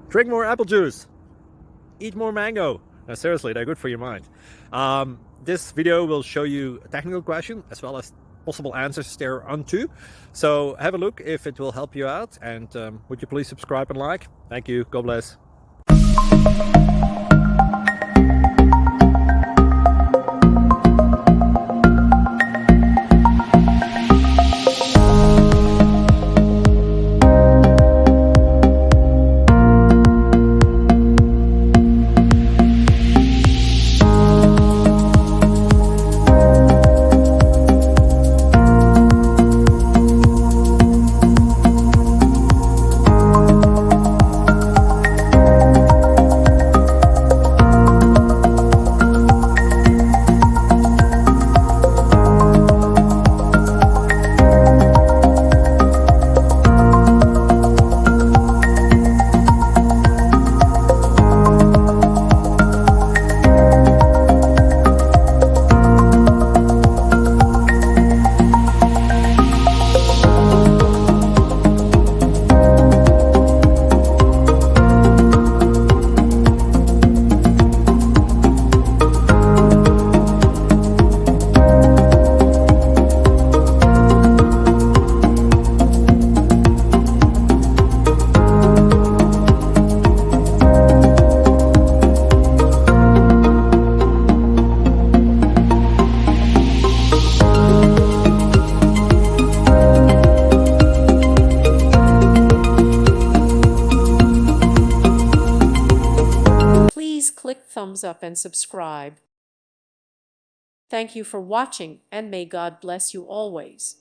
Drink more apple juice. Eat more mango. No, seriously, they're good for your mind. This video will show you a technical question as well as possible answers thereunto. So have a look if it will help you out, and would you please subscribe and like? Thank you. God bless. Please click thumbs up and subscribe. Thank you for watching, and may God bless you always.